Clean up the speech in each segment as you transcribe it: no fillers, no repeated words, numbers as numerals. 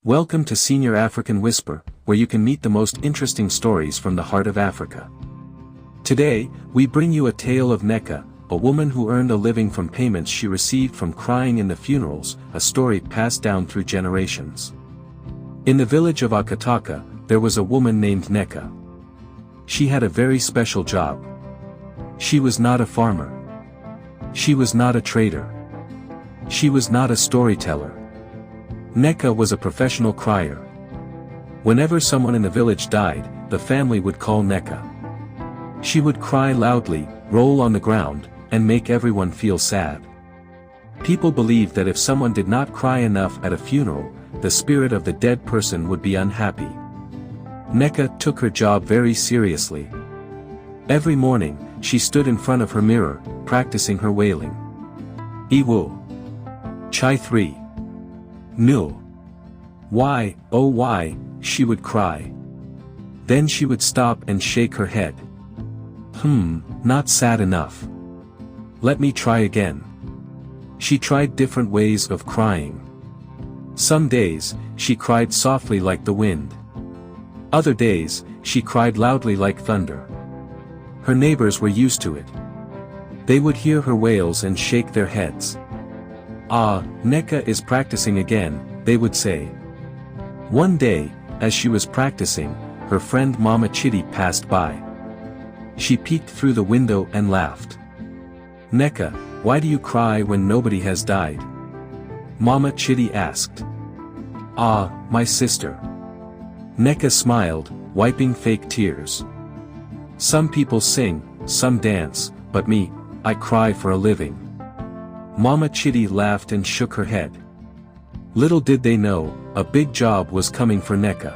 Welcome to Senior African Whisper, where you can meet the most interesting stories from the heart of Africa. Today, we bring you a tale of Nneka, a woman who earned a living from payments she received from crying in the funerals, a story passed down through generations. In the village of Akataka, there was a woman named Nneka. She had a very special job. She was not a farmer. She was not a trader. She was not a storyteller. Nneka was a professional crier. Whenever someone in the village died, the family would call Nneka. She would cry loudly, roll on the ground, and make everyone feel sad. People believed that if someone did not cry enough at a funeral, the spirit of the dead person would be unhappy. Nneka took her job very seriously. Every morning, she stood in front of her mirror, practicing her wailing. Iwu. Chai 3. Nil. Why, oh why, she would cry. Then she would stop and shake her head. Not sad enough. Let me try again. She tried different ways of crying. Some days, she cried softly like the wind. Other days, she cried loudly like thunder. Her neighbors were used to it. They would hear her wails and shake their heads. Ah, Nneka is practicing again, they would say. One day, as she was practicing, her friend Mama Chitty passed by. She peeked through the window and laughed. Nneka, why do you cry when nobody has died? Mama Chitty asked. Ah, my sister. Nneka smiled, wiping fake tears. Some people sing, some dance, but me, I cry for a living. Mama Chitty laughed and shook her head. Little did they know, a big job was coming for Nneka.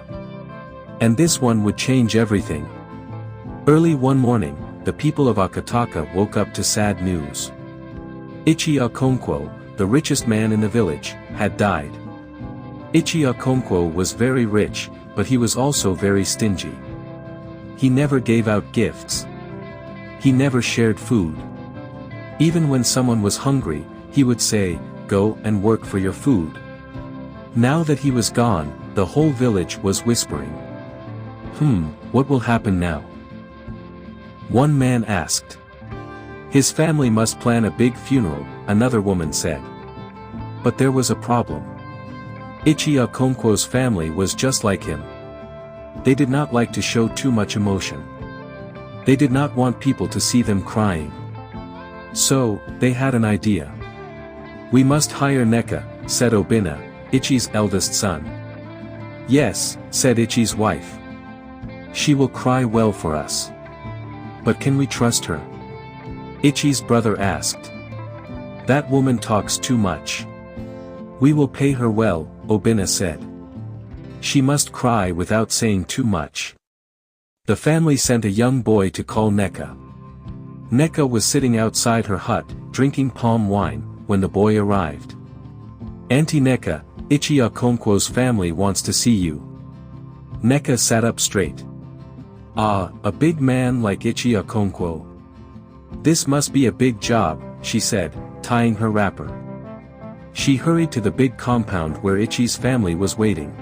And this one would change everything. Early one morning, the people of Akataka woke up to sad news. Ichi Okonkwo, the richest man in the village, had died. Ichi Okonkwo was very rich, but he was also very stingy. He never gave out gifts. He never shared food. Even when someone was hungry, he would say, "Go and work for your food." Now that he was gone, the whole village was whispering. What will happen now? One man asked. His family must plan a big funeral, another woman said. But there was a problem. Ichi Okonkwo's family was just like him. They did not like to show too much emotion. They did not want people to see them crying. So, they had an idea. We must hire Nneka, said Obinna, Ichi's eldest son. Yes, said Ichi's wife. She will cry well for us. But can we trust her? Ichi's brother asked. That woman talks too much. We will pay her well, Obinna said. She must cry without saying too much. The family sent a young boy to call Nneka. Nneka was sitting outside her hut, drinking palm wine, when the boy arrived. Auntie Nneka, Ichi Okonkwo's family wants to see you. Nneka sat up straight. Ah, a big man like Ichi Okonkwo. This must be a big job, she said, tying her wrapper. She hurried to the big compound where Ichi's family was waiting.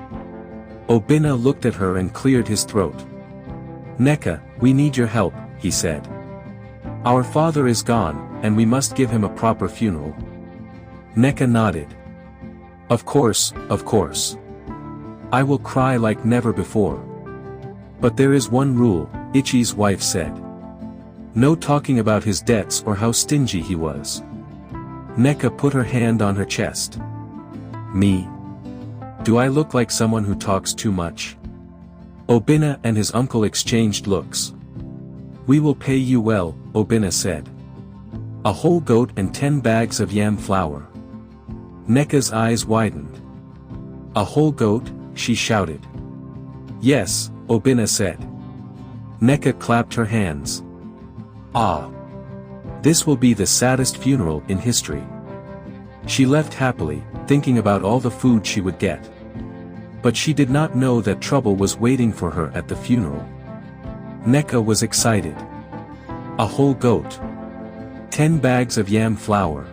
Obinna looked at her and cleared his throat. Nneka, we need your help, he said. Our father is gone, and we must give him a proper funeral. Nneka nodded. Of course, of course. I will cry like never before. But there is one rule, Ichi's wife said. No talking about his debts or how stingy he was. Nneka put her hand on her chest. Me? Do I look like someone who talks too much? Obinna and his uncle exchanged looks. We will pay you well, Obinna said. A whole goat and 10 bags of yam flour. Nneka's eyes widened. A whole goat, she shouted. Yes, Obinna said. Nneka clapped her hands. Ah! This will be the saddest funeral in history. She left happily, thinking about all the food she would get. But she did not know that trouble was waiting for her at the funeral. Nneka was excited. A whole goat. 10 bags of yam flour.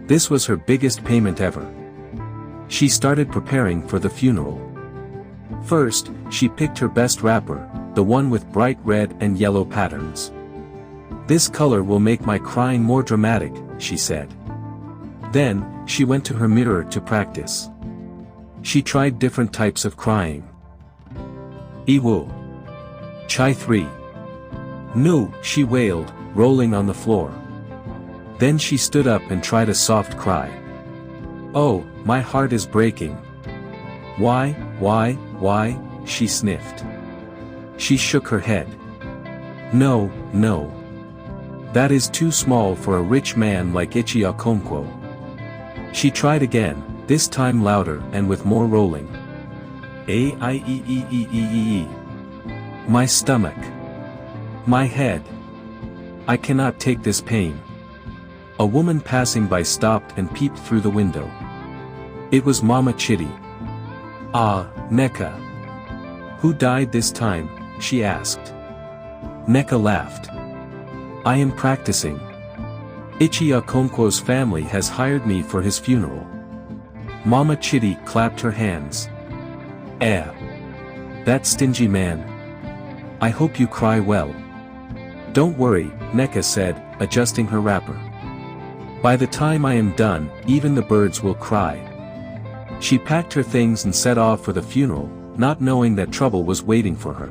This was her biggest payment ever. She started preparing for the funeral. First, she picked her best wrapper, the one with bright red and yellow patterns. "This color will make my crying more dramatic," she said. Then, she went to her mirror to practice. She tried different types of crying. "Iwu. Chai 3. No," she wailed, rolling on the floor. Then she stood up and tried a soft cry. "Oh, my heart is breaking." Why, she sniffed. She shook her head. No. That is too small for a rich man like Ichiokonkwo." She tried again, this time louder and with more rolling. "A-I-E-E-E-E-E-E. My stomach. My head. I cannot take this pain." A woman passing by stopped and peeped through the window. It was Mama Chitty. "Ah, Nneka. Who died this time?" she asked. Nneka laughed. "I am practicing. Ichiokonkwo's family has hired me for his funeral." Mama Chitty clapped her hands. That stingy man. I hope you cry well." "Don't worry," Nneka said, adjusting her wrapper. "By the time I am done, even the birds will cry." She packed her things and set off for the funeral, not knowing that trouble was waiting for her.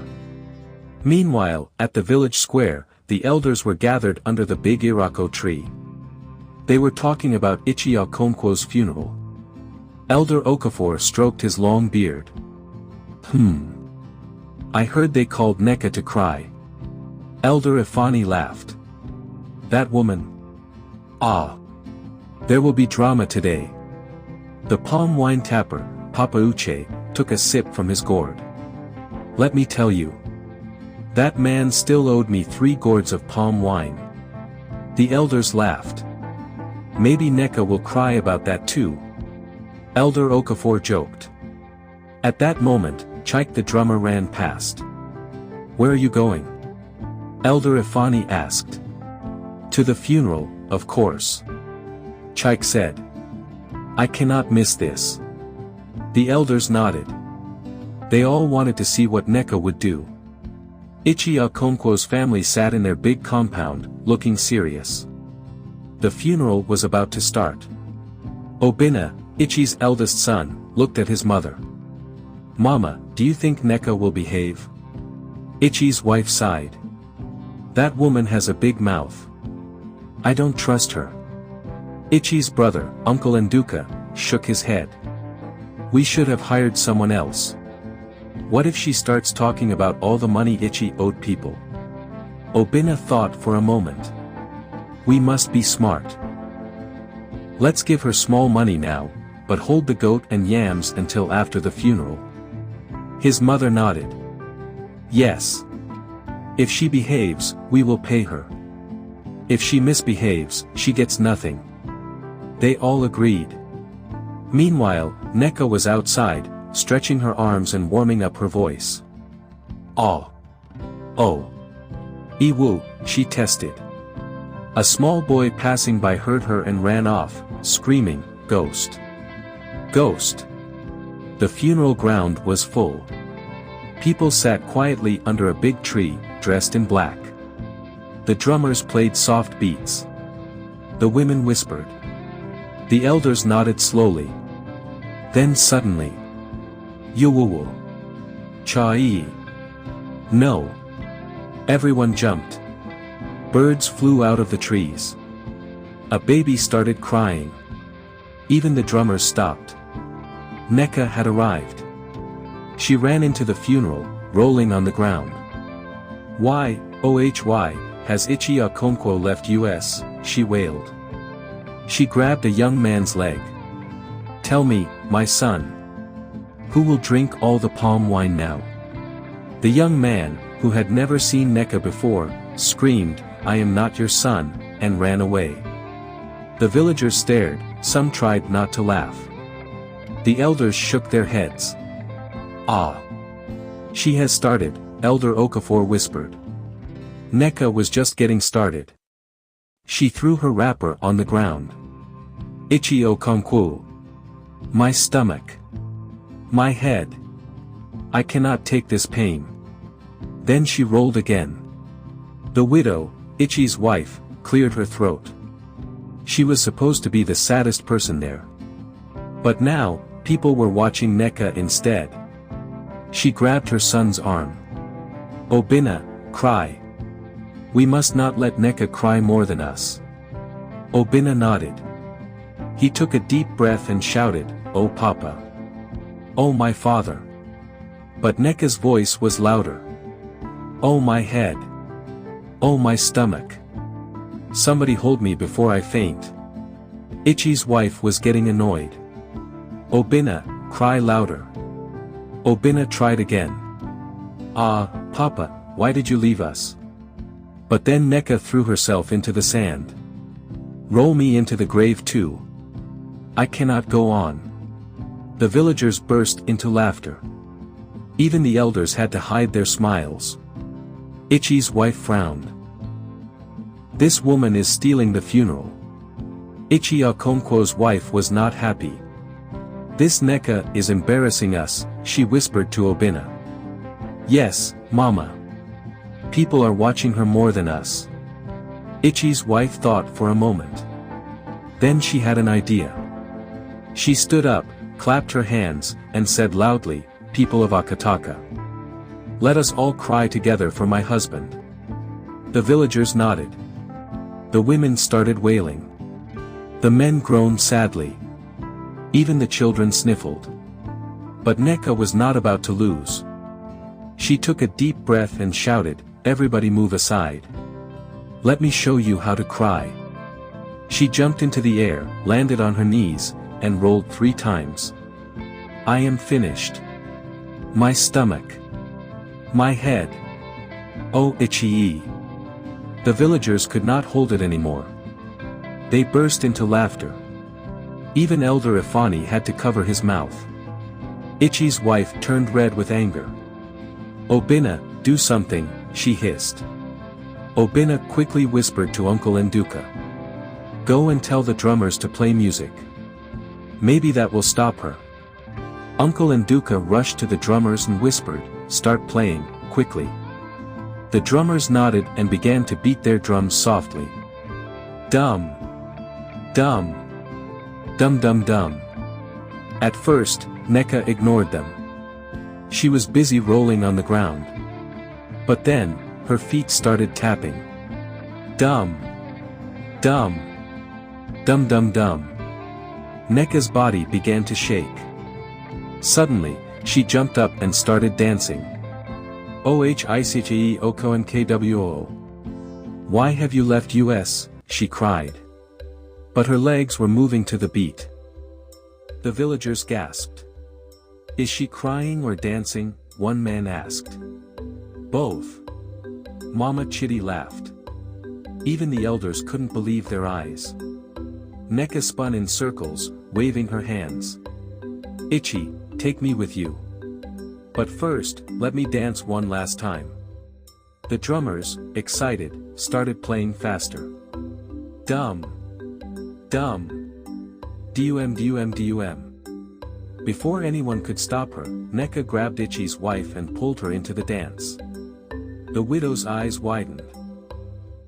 Meanwhile, at the village square, the elders were gathered under the big irako tree. They were talking about Ichiokonkwo's funeral. Elder Okafor stroked his long beard. I heard they called Nneka to cry." Elder Ifani laughed. "That woman? Ah. There will be drama today." The palm wine tapper, Papa Uche, took a sip from his gourd. "Let me tell you. That man still owed me 3 gourds of palm wine." The elders laughed. "Maybe Nneka will cry about that too." Elder Okafor joked. At that moment, Chike the drummer ran past. "Where are you going?" Elder Ifani asked. "To the funeral, of course." Chike said. "I cannot miss this." The elders nodded. They all wanted to see what Nneka would do. Ichiokonkwo's family sat in their big compound, looking serious. The funeral was about to start. Obina, Ichi's eldest son, looked at his mother. "Mama, do you think Nneka will behave?" Ichi's wife sighed. "That woman has a big mouth. I don't trust her." Ichi's brother, Uncle Nduka, shook his head. "We should have hired someone else. What if she starts talking about all the money Ichi owed people?" Obina thought for a moment. "We must be smart. Let's give her small money now, but hold the goat and yams until after the funeral." His mother nodded. "Yes. If she behaves, we will pay her. If she misbehaves, she gets nothing." They all agreed. Meanwhile, Nneka was outside, stretching her arms and warming up her voice. "Oh. Iwu," she tested. A small boy passing by heard her and ran off, screaming, "Ghost! Ghost!" The funeral ground was full. People sat quietly under a big tree, dressed in black. The drummers played soft beats. The women whispered. The elders nodded slowly. Then suddenly. Yuwuwu. Chai. No. Everyone jumped. Birds flew out of the trees. A baby started crying. Even the drummers stopped. Nneka had arrived. She ran into the funeral, rolling on the ground. "Why, OHY, has Ichiokonkwo left US?" she wailed. She grabbed a young man's leg. "Tell me, my son. Who will drink all the palm wine now?" The young man, who had never seen Nneka before, screamed, "I am not your son," and ran away. The villagers stared, some tried not to laugh. The elders shook their heads. "Ah. She has started," Elder Okafor whispered. Nneka was just getting started. She threw her wrapper on the ground. Ichiokonkwo. My stomach. My head. I cannot take this pain. Then she rolled again. The widow, Itchy's wife, cleared her throat. She was supposed to be the saddest person there. But now, people were watching Nneka instead. She grabbed her son's arm. Obinna, cry. We must not let Nneka cry more than us. Obinna nodded. He took a deep breath and shouted, "Oh Papa. Oh my father." But Nneka's voice was louder. "Oh my head. Oh my stomach. Somebody hold me before I faint." Itchy's wife was getting annoyed. Obinna, cry louder. Obinna tried again. "Ah, Papa, why did you leave us?" But then Nneka threw herself into the sand. "Roll me into the grave too. I cannot go on." The villagers burst into laughter. Even the elders had to hide their smiles. Itchy's wife frowned. "This woman is stealing the funeral." Itchy Okonkwo's wife was not happy. "This Nneka is embarrassing us," she whispered to Obinna. "Yes, Mama. People are watching her more than us." Itchy's wife thought for a moment. Then she had an idea. She stood up, clapped her hands, and said loudly, "People of Akataka. Let us all cry together for my husband." The villagers nodded. The women started wailing. The men groaned sadly. Even the children sniffled. But Nneka was not about to lose. She took a deep breath and shouted, "Everybody move aside. Let me show you how to cry." She jumped into the air, landed on her knees, and rolled 3 times. "I am finished. My stomach. My head. Oh Itchy." The villagers could not hold it anymore. They burst into laughter. Even Elder Ifani had to cover his mouth. Itchy's wife turned red with anger. "Obinna, do something," she hissed. Obinna quickly whispered to Uncle Nduka. "Go and tell the drummers to play music. Maybe that will stop her." Uncle Nduka rushed to the drummers and whispered, "Start playing, quickly." The drummers nodded and began to beat their drums softly. Dum. Dum. Dum dum dum. At first, Nneka ignored them. She was busy rolling on the ground. But then, her feet started tapping. Dum. Dum. Dum dum dum. Nneka's body began to shake. Suddenly, she jumped up and started dancing. "Ohicche Oko and KWO. Why have you left US?" she cried. But her legs were moving to the beat. The villagers gasped. "Is she crying or dancing?" one man asked. "Both." Mama Chitty laughed. Even the elders couldn't believe their eyes. Nneka spun in circles, waving her hands. "Itchy, take me with you. But first, let me dance one last time." The drummers, excited, started playing faster. Dum. Dum. Dum dum dum. Before anyone could stop her, Nneka grabbed Itchy's wife and pulled her into the dance. The widow's eyes widened.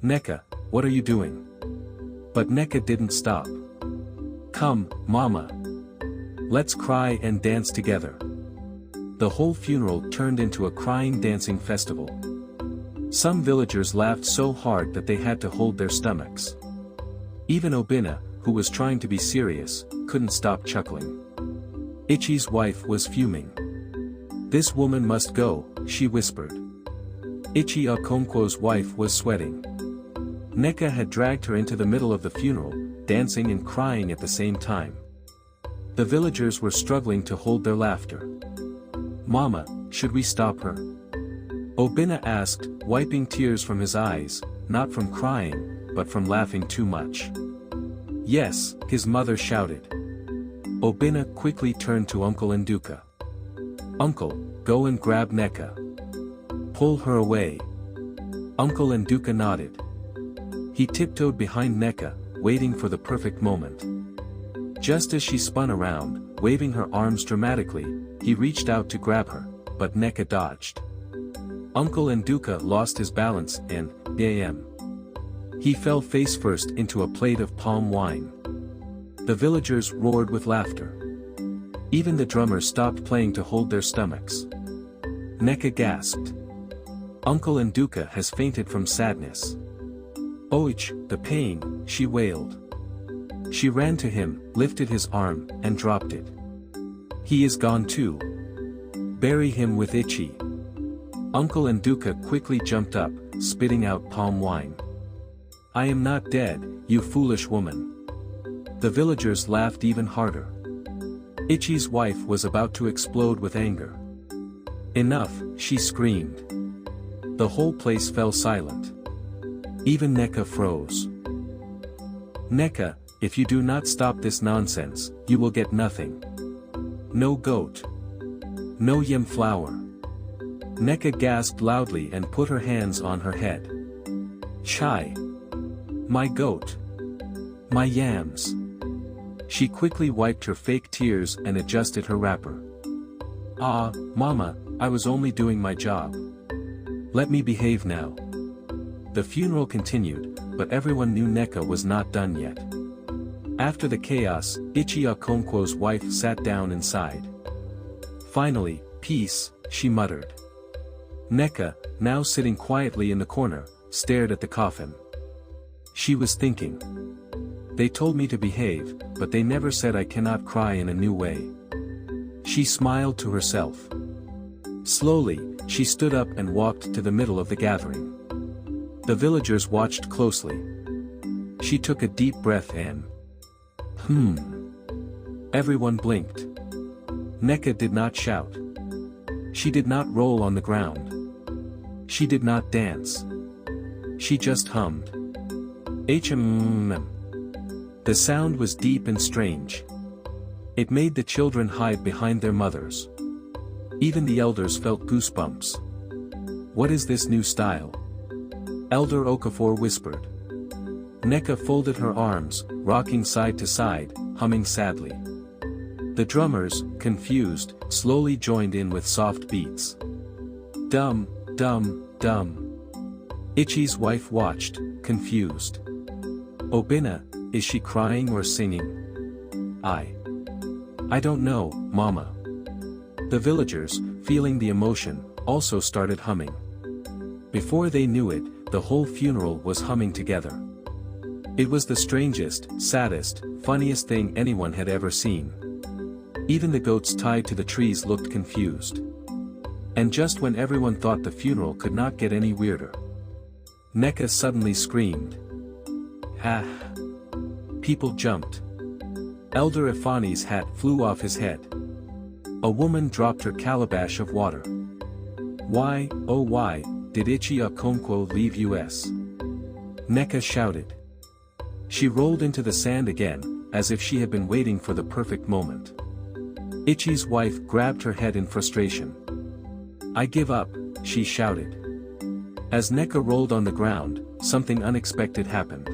"Nneka, what are you doing?" But Nneka didn't stop. "Come, Mama. Let's cry and dance together." The whole funeral turned into a crying dancing festival. Some villagers laughed so hard that they had to hold their stomachs. Even Obinna, who was trying to be serious, couldn't stop chuckling. Itchy's wife was fuming. "This woman must go," she whispered. Itchy Okonkwo's wife was sweating. Nneka had dragged her into the middle of the funeral, dancing and crying at the same time. The villagers were struggling to hold their laughter. "Mama, should we stop her?" Obinna asked, wiping tears from his eyes, not from crying, but from laughing too much. "Yes," his mother shouted. Obinna quickly turned to Uncle Nduka. "Uncle, go and grab Nneka. Pull her away." Uncle Nduka nodded. He tiptoed behind Nneka, waiting for the perfect moment. Just as she spun around, waving her arms dramatically, he reached out to grab her, but Nneka dodged. Uncle Nneka lost his balance and, bam. He fell face first into a plate of palm wine. The villagers roared with laughter. Even the drummers stopped playing to hold their stomachs. Nneka gasped. Uncle Nneka has fainted from sadness. "Ouch, the pain," she wailed. She ran to him, lifted his arm, and dropped it. "He is gone too. Bury him with Itchy." Uncle Nneka quickly jumped up, spitting out palm wine. "I am not dead, you foolish woman." The villagers laughed even harder. Itchy's wife was about to explode with anger. "Enough," she screamed. The whole place fell silent. Even Nneka froze. "Nneka, if you do not stop this nonsense, you will get nothing. No goat. No yam flour." Nneka gasped loudly and put her hands on her head. "Chai! My goat! My yams!" She quickly wiped her fake tears and adjusted her wrapper. "Ah, Mama, I was only doing my job. Let me behave now." The funeral continued, but everyone knew Nneka was not done yet. After the chaos, Itchy Okonkwo's wife sat down and sighed. "Finally, peace," she muttered. Nneka, now sitting quietly in the corner, stared at the coffin. She was thinking. "They told me to behave, but they never said I cannot cry in a new way." She smiled to herself. Slowly, she stood up and walked to the middle of the gathering. The villagers watched closely. She took a deep breath and... Everyone blinked. Nneka did not shout. She did not roll on the ground. She did not dance. She just hummed. HMM. The sound was deep and strange. It made the children hide behind their mothers. Even the elders felt goosebumps. "What is this new style?" Elder Okafor whispered. Nneka folded her arms, rocking side to side, humming sadly. The drummers, confused, slowly joined in with soft beats. "Dum, dum, dum." Itchy's wife watched, confused. "Obina, is she crying or singing?" I don't know, Mama." The villagers, feeling the emotion, also started humming. Before they knew it, the whole funeral was humming together. It was the strangest, saddest, funniest thing anyone had ever seen. Even the goats tied to the trees looked confused. And just when everyone thought the funeral could not get any weirder, Nneka suddenly screamed. "Ha!" People jumped. Elder Ifani's hat flew off his head. A woman dropped her calabash of water. "Why, oh why, did Itchy Okonkwo leave us?" Nneka shouted. She rolled into the sand again, as if she had been waiting for the perfect moment. Itchy's wife grabbed her head in frustration. "I give up," she shouted. As Nneka rolled on the ground, something unexpected happened.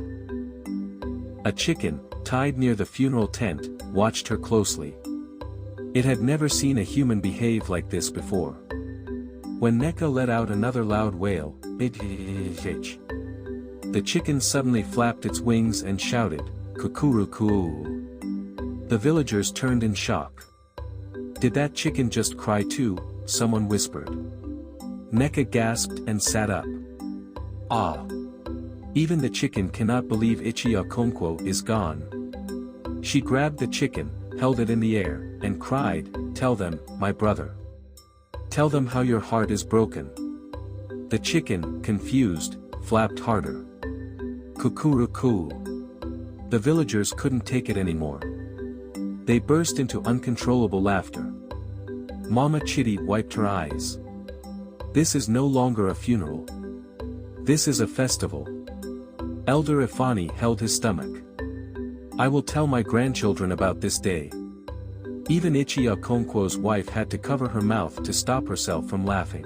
A chicken, tied near the funeral tent, watched her closely. It had never seen a human behave like this before. When Nneka let out another loud wail, the chicken suddenly flapped its wings and shouted, "Kukuruku." The villagers turned in shock. "Did that chicken just cry too?" someone whispered. Nneka gasped and sat up. "Ah! Even the chicken cannot believe Itchy Okonkwo is gone." She grabbed the chicken, held it in the air, and cried, "Tell them, my brother. Tell them how your heart is broken." The chicken, confused, flapped harder. "Kukuruku." The villagers couldn't take it anymore. They burst into uncontrollable laughter. Mama Chitty wiped her eyes. This is no longer a funeral. This is a festival. Elder Ifani held his stomach. "I will tell my grandchildren about this day." Even Itchy Okonkwo's wife had to cover her mouth to stop herself from laughing.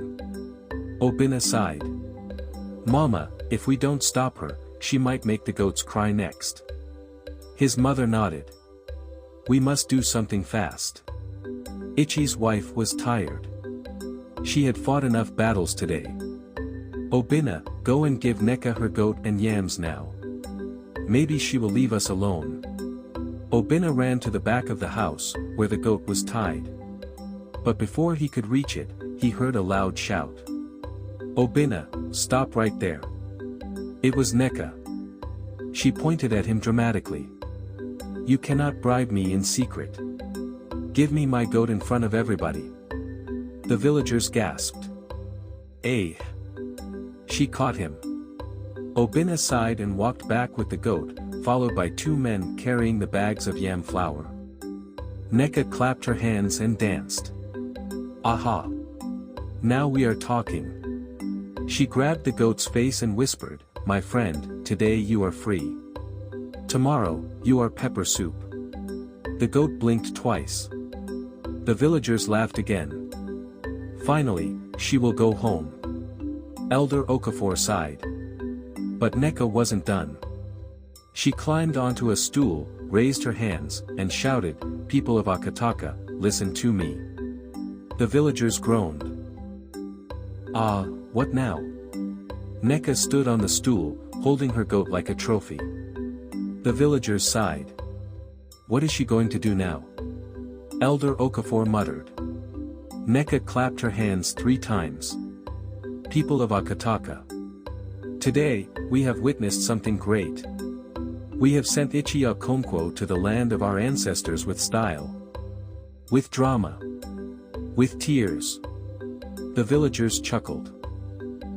Obina sighed. "Mama, if we don't stop her, she might make the goats cry next." His mother nodded. We must do something fast. Itchy's wife was tired. She had fought enough battles today. Obina, go and give Nneka her goat and yams now. Maybe she will leave us alone. Obina ran to the back of the house, where the goat was tied. But before he could reach it, he heard a loud shout. Obina, stop right there. It was Nneka. She pointed at him dramatically. You cannot bribe me in secret. Give me my goat in front of everybody. The villagers gasped. Eh. She caught him. Obina sighed and walked back with the goat, followed by two men carrying the bags of yam flour. Nneka clapped her hands and danced. Aha! Now we are talking. She grabbed the goat's face and whispered, My friend, today you are free. Tomorrow, you are pepper soup. The goat blinked twice. The villagers laughed again. Finally, she will go home. Elder Okafor sighed. But Nneka wasn't done. She climbed onto a stool, raised her hands, and shouted, People of Akataka, listen to me. The villagers groaned. Ah, what now? Nneka stood on the stool, holding her goat like a trophy. The villagers sighed. What is she going to do now? Elder Okafor muttered. Nneka clapped her hands 3 times. People of Akataka. Today, we have witnessed something great. We have sent Ichia Okonkwo to the land of our ancestors with style. With drama. With tears. The villagers chuckled.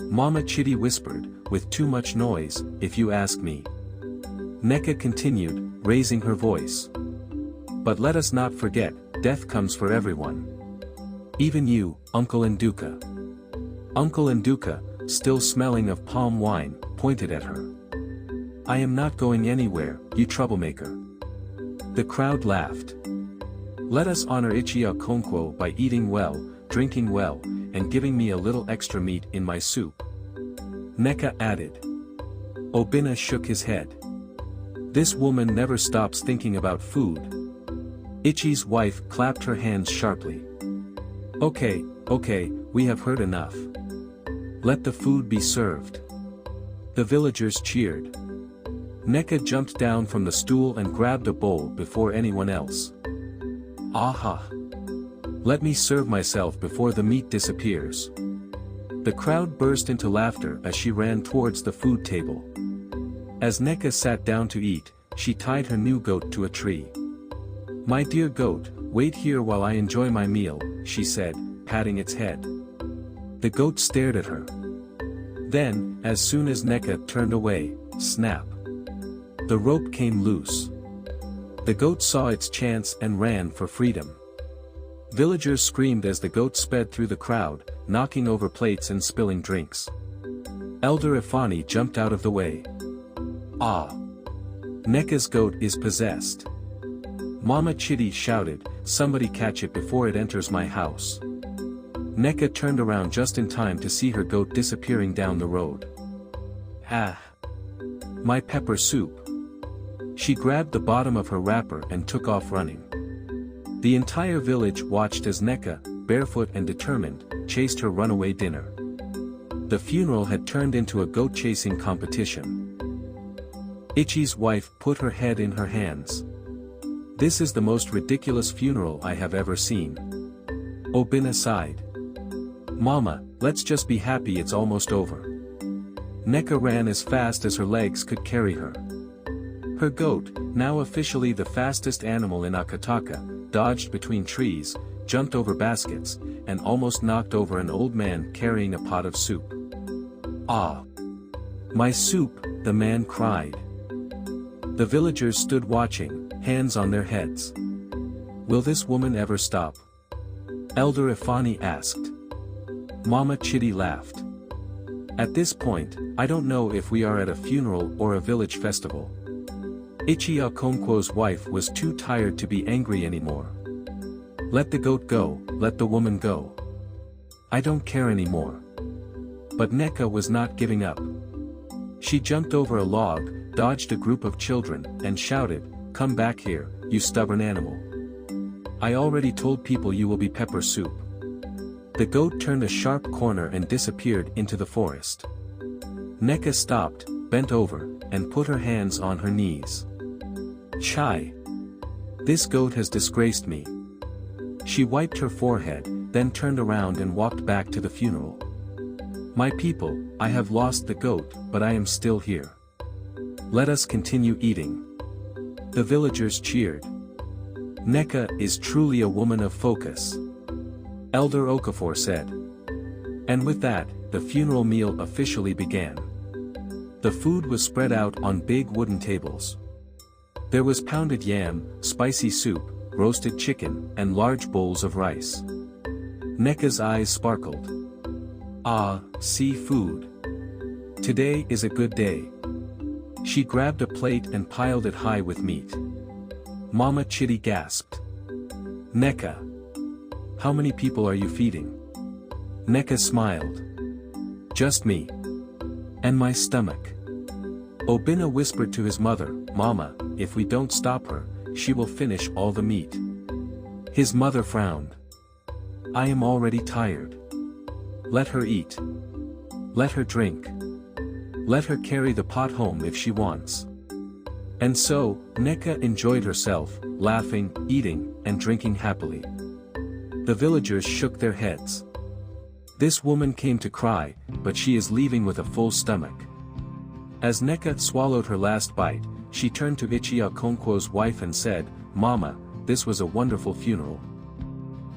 Mama Chitty whispered, with too much noise, if you ask me. Nneka continued, raising her voice. But let us not forget, death comes for everyone. Even you, Uncle Nduka. Uncle Nduka, still smelling of palm wine, pointed at her. I am not going anywhere, you troublemaker. The crowd laughed. Let us honor Ichia Okonkwo by eating well, drinking well, and giving me a little extra meat in my soup. Nneka added. Obina shook his head. This woman never stops thinking about food. Itchy's wife clapped her hands sharply. Okay, we have heard enough. Let the food be served. The villagers cheered. Nneka jumped down from the stool and grabbed a bowl before anyone else. Aha! Let me serve myself before the meat disappears. The crowd burst into laughter as she ran towards the food table. As Nneka sat down to eat, she tied her new goat to a tree. My dear goat, wait here while I enjoy my meal, she said, patting its head. The goat stared at her. Then, as soon as Nneka turned away, snap! The rope came loose. The goat saw its chance and ran for freedom. Villagers screamed as the goat sped through the crowd, knocking over plates and spilling drinks. Elder Ifani jumped out of the way. Ah! Nneka's goat is possessed. Mama Chitty shouted, somebody catch it before it enters my house. Nneka turned around just in time to see her goat disappearing down the road. Ah! My pepper soup. She grabbed the bottom of her wrapper and took off running. The entire village watched as Nneka, barefoot and determined, chased her runaway dinner. The funeral had turned into a goat-chasing competition. Itchy's wife put her head in her hands. This is the most ridiculous funeral I have ever seen. Obina sighed. Mama, let's just be happy it's almost over. Nneka ran as fast as her legs could carry her. Her goat, now officially the fastest animal in Akataka, dodged between trees, jumped over baskets, and almost knocked over an old man carrying a pot of soup. Ah! My soup, the man cried. The villagers stood watching, hands on their heads. Will this woman ever stop? Elder Ifani asked. Mama Chitty laughed. At this point, I don't know if we are at a funeral or a village festival. Ichia Okonkwo's wife was too tired to be angry anymore. Let the goat go, let the woman go. I don't care anymore. But Nneka was not giving up. She jumped over a log, dodged a group of children, and shouted, Come back here, you stubborn animal. I already told people you will be pepper soup. The goat turned a sharp corner and disappeared into the forest. Nneka stopped, bent over, and put her hands on her knees. Chai! This goat has disgraced me. She wiped her forehead, then turned around and walked back to the funeral. My people, I have lost the goat, but I am still here. Let us continue eating. The villagers cheered. Nneka is truly a woman of focus, Elder Okafor said. And with that, the funeral meal officially began. The food was spread out on big wooden tables. There was pounded yam, spicy soup, roasted chicken, and large bowls of rice. Nneka's eyes sparkled. Ah, seafood. Today is a good day. She grabbed a plate and piled it high with meat. Mama Chitty gasped. Nneka. How many people are you feeding? Nneka smiled. Just me. And my stomach. Obinna whispered to his mother, Mama, if we don't stop her, she will finish all the meat. His mother frowned. I am already tired. Let her eat. Let her drink. Let her carry the pot home if she wants. And so, Nneka enjoyed herself, laughing, eating, and drinking happily. The villagers shook their heads. This woman came to cry, but she is leaving with a full stomach. As Nneka swallowed her last bite, she turned to Ichia Okonkwo's wife and said, Mama, this was a wonderful funeral.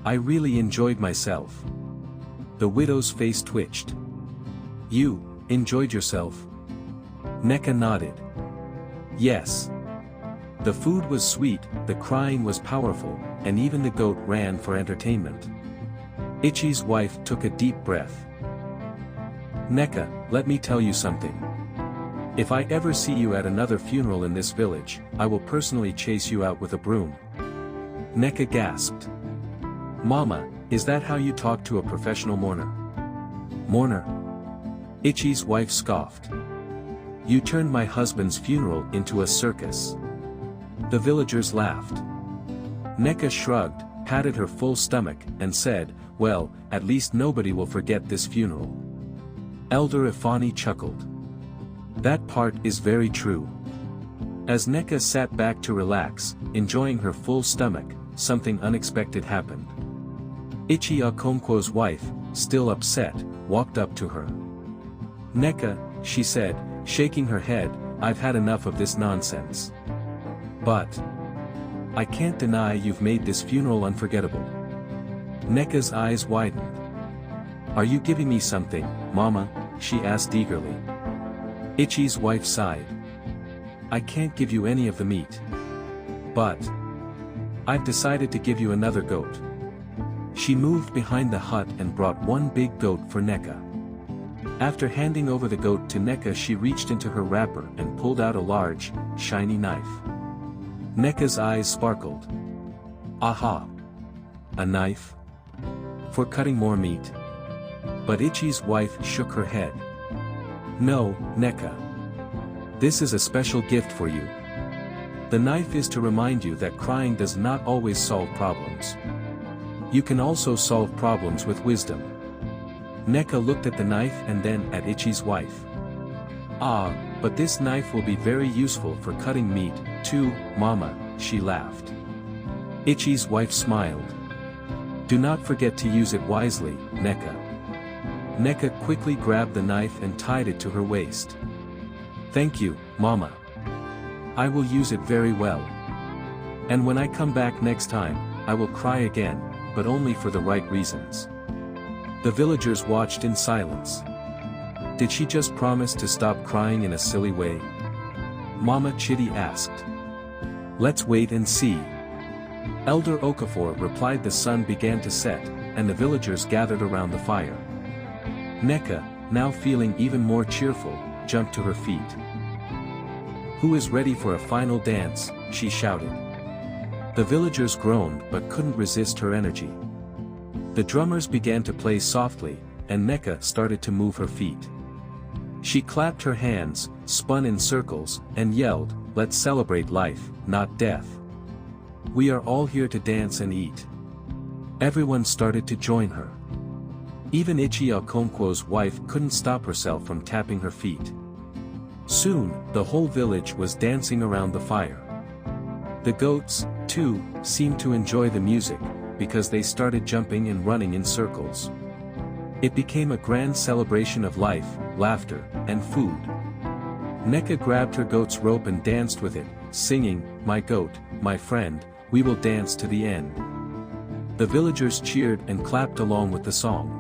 I really enjoyed myself. The widow's face twitched. You enjoyed yourself? Nneka nodded. Yes. The food was sweet, the crying was powerful, and even the goat ran for entertainment. Ichi's wife took a deep breath. Nneka, let me tell you something. If I ever see you at another funeral in this village, I will personally chase you out with a broom. Nneka gasped. Mama, is that how you talk to a professional mourner? Mourner? Ichi's wife scoffed. You turned my husband's funeral into a circus. The villagers laughed. Nneka shrugged, patted her full stomach, and said, well, at least nobody will forget this funeral. Elder Ifani chuckled. That part is very true. As Nneka sat back to relax, enjoying her full stomach, something unexpected happened. Ichi Okonkwo's wife, still upset, walked up to her. Nneka, she said, shaking her head, I've had enough of this nonsense. But I can't deny you've made this funeral unforgettable. Nneka's eyes widened. Are you giving me something, Mama? She asked eagerly. Ichi's wife sighed. I can't give you any of the meat. But I've decided to give you another goat. She moved behind the hut and brought one big goat for Nneka. After handing over the goat to Nneka, she reached into her wrapper and pulled out a large, shiny knife. Nneka's eyes sparkled. Aha! A knife? For cutting more meat? But Ichi's wife shook her head. No, Nneka. This is a special gift for you. The knife is to remind you that crying does not always solve problems. You can also solve problems with wisdom. Nneka looked at the knife and then at Ichi's wife. Ah, but this knife will be very useful for cutting meat, too, Mama, she laughed. Ichi's wife smiled. Do not forget to use it wisely, Nneka. Nneka quickly grabbed the knife and tied it to her waist. Thank you, Mama. I will use it very well. And when I come back next time, I will cry again, but only for the right reasons. The villagers watched in silence. Did she just promise to stop crying in a silly way? Mama Chitty asked. Let's wait and see. Elder Okafor replied. The sun began to set, and the villagers gathered around the fire. Nneka, now feeling even more cheerful, jumped to her feet. Who is ready for a final dance? She shouted. The villagers groaned but couldn't resist her energy. The drummers began to play softly, and Nneka started to move her feet. She clapped her hands, spun in circles, and yelled, let's celebrate life, not death. We are all here to dance and eat." Everyone started to join her. Even Ichi Okonkwo's wife couldn't stop herself from tapping her feet. Soon, the whole village was dancing around the fire. The goats, too, seemed to enjoy the music, because they started jumping and running in circles. It became a grand celebration of life, laughter, and food. Nneka grabbed her goat's rope and danced with it, singing, "My goat, my friend, we will dance to the end." The villagers cheered and clapped along with the song.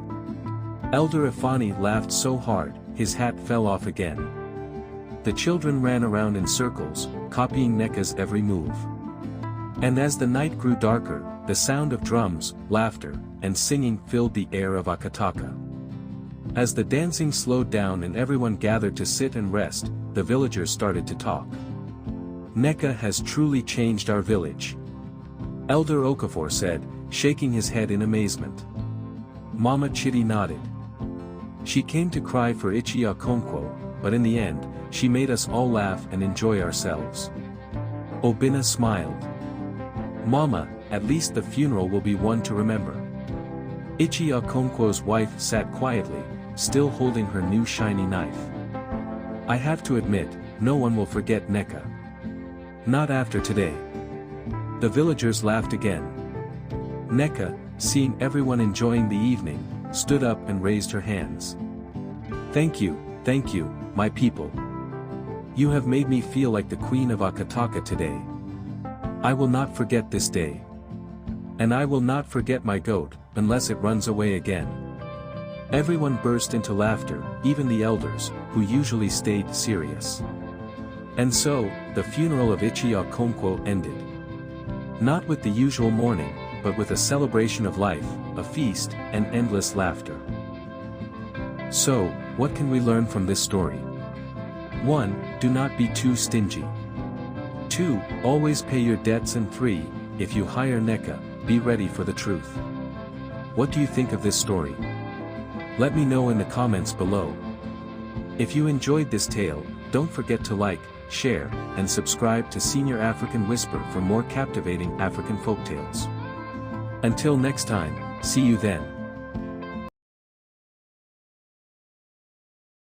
Elder Ifani laughed so hard, his hat fell off again. The children ran around in circles, copying Nneka's every move. And as the night grew darker, the sound of drums, laughter, and singing filled the air of Akataka. As the dancing slowed down and everyone gathered to sit and rest, the villagers started to talk. "Nneka has truly changed our village," Elder Okafor said, shaking his head in amazement. Mama Chitty nodded. "She came to cry for Ichi Okonkwo, but in the end, she made us all laugh and enjoy ourselves." Obinna smiled. "Mama, at least the funeral will be one to remember." Ichi Okonkwo's wife sat quietly, still holding her new shiny knife. "I have to admit, no one will forget Nneka. Not after today." The villagers laughed again. Nneka, seeing everyone enjoying the evening, stood up and raised her hands. Thank you, my people. You have made me feel like the Queen of Akataka today. I will not forget this day. And I will not forget my goat, unless it runs away again." Everyone burst into laughter, even the elders, who usually stayed serious. And so, the funeral of Ichi Okonkwo ended. Not with the usual mourning, but with a celebration of life, a feast, and endless laughter. So, what can we learn from this story? 1. Do not be too stingy. 2. Always pay your debts, and 3. If you hire Nneka, be ready for the truth. What do you think of this story? Let me know in the comments below. If you enjoyed this tale, don't forget to like, share, and subscribe to Senior African Whisper for more captivating African folktales. Until next time, see you then.